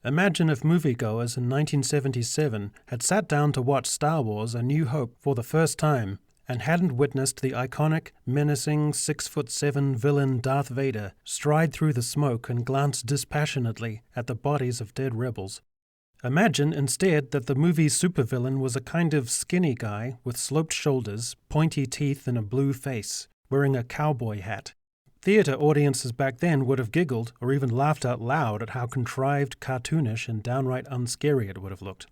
Imagine if moviegoers in 1977 had sat down to watch Star Wars: A New Hope for the first time and hadn't witnessed the iconic, menacing 6'7" villain Darth Vader stride through the smoke and glance dispassionately at the bodies of dead rebels. Imagine instead that the movie's supervillain was a kind of skinny guy with sloped shoulders, pointy teeth, and a blue face, wearing a cowboy hat. Theatre audiences back then would have giggled or even laughed out loud at how contrived, cartoonish, and downright unscary it would have looked.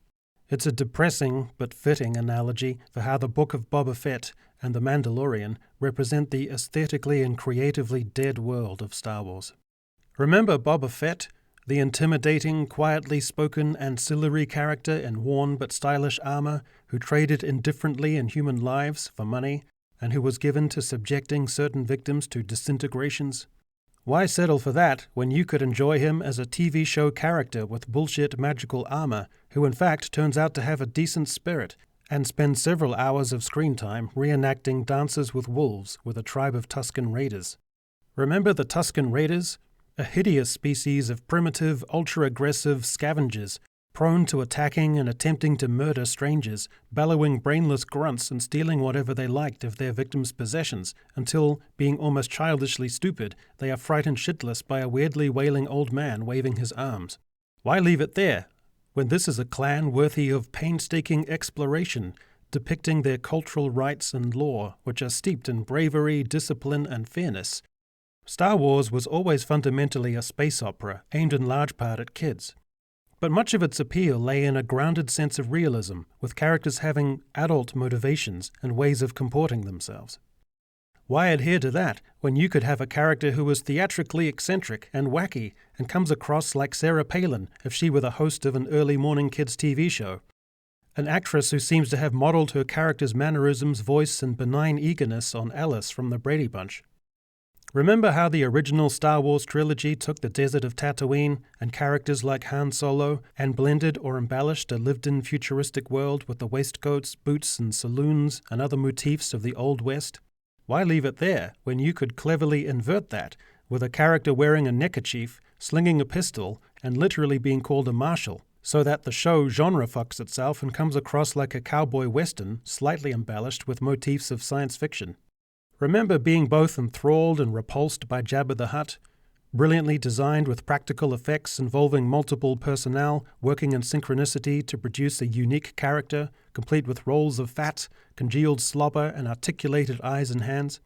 It's a depressing but fitting analogy for how the Book of Boba Fett and The Mandalorian represent the aesthetically and creatively dead world of Star Wars. Remember Boba Fett, the intimidating, quietly spoken, ancillary character in worn but stylish armor who traded indifferently in human lives for money, and who was given to subjecting certain victims to disintegrations? Why settle for that when you could enjoy him as a TV show character with bullshit magical armor, who in fact turns out to have a decent spirit, and spend several hours of screen time reenacting Dances with Wolves with a tribe of Tusken Raiders? Remember the Tusken Raiders? A hideous species of primitive, ultra-aggressive scavengers, prone to attacking and attempting to murder strangers, bellowing brainless grunts and stealing whatever they liked of their victims' possessions, until, being almost childishly stupid, they are frightened shitless by a weirdly wailing old man waving his arms. Why leave it there, when this is a clan worthy of painstaking exploration, depicting their cultural rites and lore, which are steeped in bravery, discipline, and fairness? Star Wars was always fundamentally a space opera, aimed in large part at kids. But much of its appeal lay in a grounded sense of realism, with characters having adult motivations and ways of comporting themselves. Why adhere to that when you could have a character who was theatrically eccentric and wacky and comes across like Sarah Palin if she were the host of an early morning kids' TV show? An actress who seems to have modeled her character's mannerisms, voice, and benign eagerness on Alice from the Brady Bunch. Remember how the original Star Wars trilogy took the desert of Tatooine and characters like Han Solo and blended or embellished a lived-in futuristic world with the waistcoats, boots, and saloons and other motifs of the Old West? Why leave it there when you could cleverly invert that with a character wearing a neckerchief, slinging a pistol, and literally being called a marshal, so that the show genre fucks itself and comes across like a cowboy western, slightly embellished with motifs of science fiction? Remember being both enthralled and repulsed by Jabba the Hutt, brilliantly designed with practical effects involving multiple personnel working in synchronicity to produce a unique character, complete with rolls of fat, congealed slobber, and articulated eyes and hands?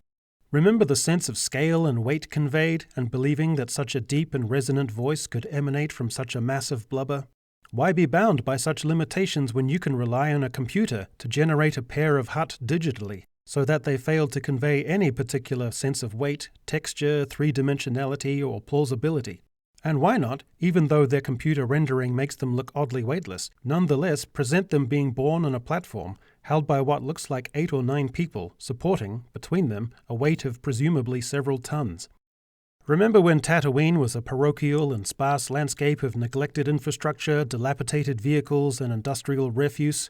Remember the sense of scale and weight conveyed, and believing that such a deep and resonant voice could emanate from such a massive blubber? Why be bound by such limitations when you can rely on a computer to generate a pair of Hutt digitally, so that they fail to convey any particular sense of weight, texture, three-dimensionality, or plausibility? And why not, even though their computer rendering makes them look oddly weightless, nonetheless present them being born on a platform held by what looks like 8 or 9 people, supporting, between them, a weight of presumably several tons? Remember when Tatooine was a parochial and sparse landscape of neglected infrastructure, dilapidated vehicles, and industrial refuse,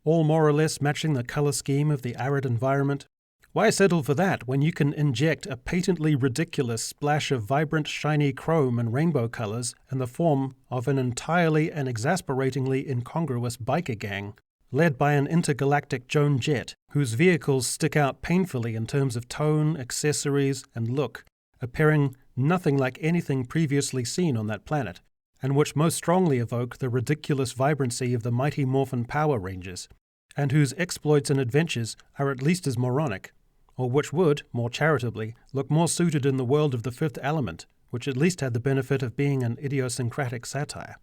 all more or less matching the color scheme of the arid environment? Why settle for that when you can inject a patently ridiculous splash of vibrant, shiny chrome and rainbow colors in the form of an entirely and exasperatingly incongruous biker gang, led by an intergalactic Joan Jett, whose vehicles stick out painfully in terms of tone, accessories, and look, appearing nothing like anything previously seen on that planet, and which most strongly evoke the ridiculous vibrancy of the Mighty Morphin Power Rangers, and whose exploits and adventures are at least as moronic, or which would, more charitably, look more suited in the world of The Fifth Element, which at least had the benefit of being an idiosyncratic satire.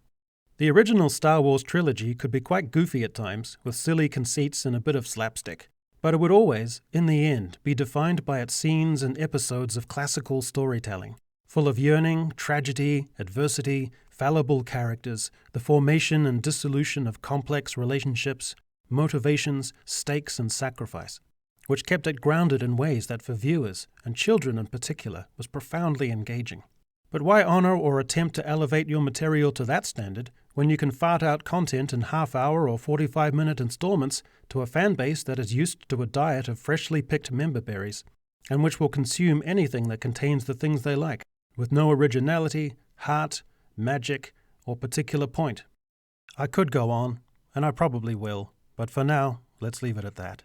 The original Star Wars trilogy could be quite goofy at times, with silly conceits and a bit of slapstick, but it would always, in the end, be defined by its scenes and episodes of classical storytelling, full of yearning, tragedy, adversity, fallible characters, the formation and dissolution of complex relationships, motivations, stakes, and sacrifice, which kept it grounded in ways that for viewers, and children in particular, was profoundly engaging. But why honor or attempt to elevate your material to that standard when you can fart out content in half-hour or 45-minute installments to a fan base that is used to a diet of freshly picked member berries, and which will consume anything that contains the things they like, with no originality, heart, magic, or particular point. I could go on, and I probably will, but for now, let's leave it at that.